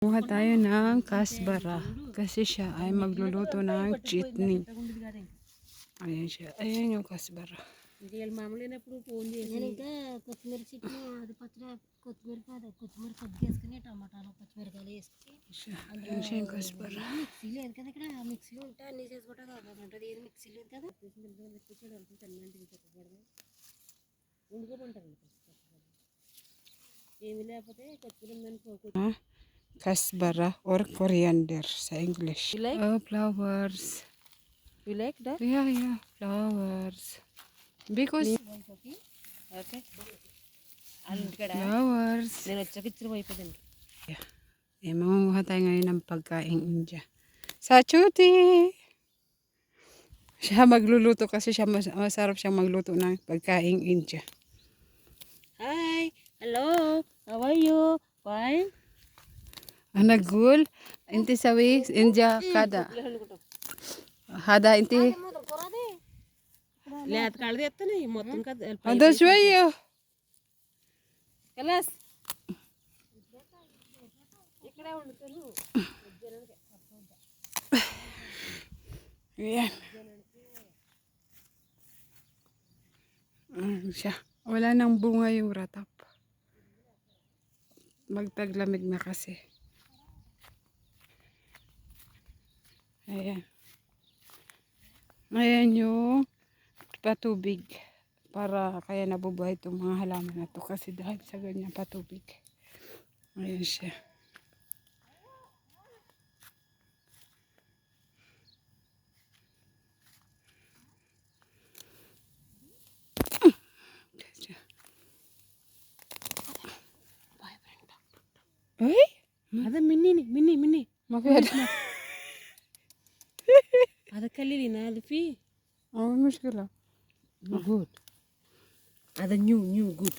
Kuha tayo ng kasbara kasi siya ay magluluto ng chutney. Ayan siya. Ayan yung kasbara. నేను ఇంకా కొత్తిమీర చెట్టు అది పచ్చడి కొత్తిమీర కాదు కొత్తిమీర కొద్దిగా వేసుకుని టమాటాలు పచ్చిమిరకాయలు వేసుకుని Ayan siya yung kasbara. Mixie లేదు కదా ఇక్కడ మిక్సీలో ఉంటే అన్నీ చేసుకుంటా కదా ఉంటుంది ఏది మిక్సీ లేదు కదా ఉండిపోతుంటారు ఏమి లేకపోతే కొత్తిమీర Kasbara or coriander sa English. You like? Oh, flowers. You like that? Yeah, flowers. Because Okay. Alindikada. flowers. నేను వచ్చాక ఇచ్చిన అయిపోతుంది Yeah. Eh, mangunguha tayo ngayon ng pagkaing India. Sa chuti! Siya magluluto kasi siya masarap siyang magluto ng pagkaing India. Hi. Hello. How are you? Fine. Ana gul, inti sawi India kada. Hada inti. లేదు కళ్ళది ఎత్తాను మొత్తం కదా Hada shwayo. కలాస్ ఇక్కడే వండుతాను Ayan. Siya. Wala nang bunga yung ratap. Magtaglamig na kasi. Ayan. Ayan yung patubig. Para kaya nabubuhay itong mga halaman na to kasi dahil sa ganyan patubig. Ayan siya. Ay? అదే Minnie Minnie Minnie Mafiyad. هذا كليلي هذا فيه Oh, muskila. جود هذا نيو جود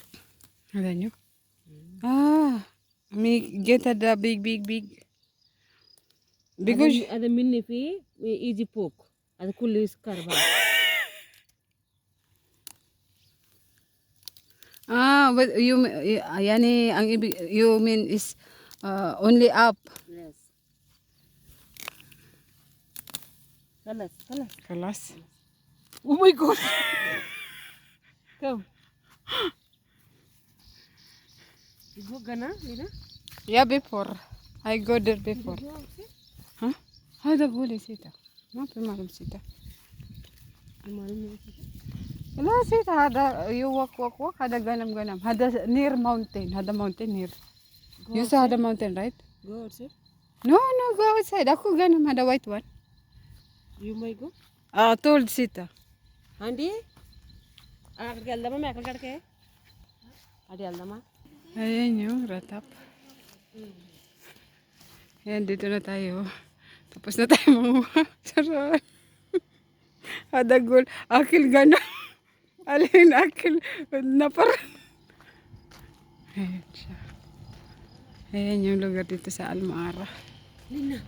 Alam nyo? Ah, may get the big. Because هذا مني فيه يجي فوق هذا كله يسكر بقى but you yani ang ibig you mean is only up. Yes. خلاص Kalas. Oh my god. Come. You go Ghana, Lina? Yeah, before. I go there before. You also? Huh? Hada guli sita. Ma pe malum sita. Wala sita hada you walk hada ganam. Hada near mountain. Hada mountain near. You saw the mountain, right? Go outside. No, go outside. Ako ganam hada white one. You may go. Told sita. Aunty అక్కడికి వెళ్దామా మేకల కాడికి అటు వెళ్దామా Ayan yung ratap. Ayan, dito na tayo. Tapos na tayo manguha. Sarap. Hadagol. Akil gana. Alin akil. Napar. Ayan siya. Ayan yung lugar dito sa Almara. నిన్న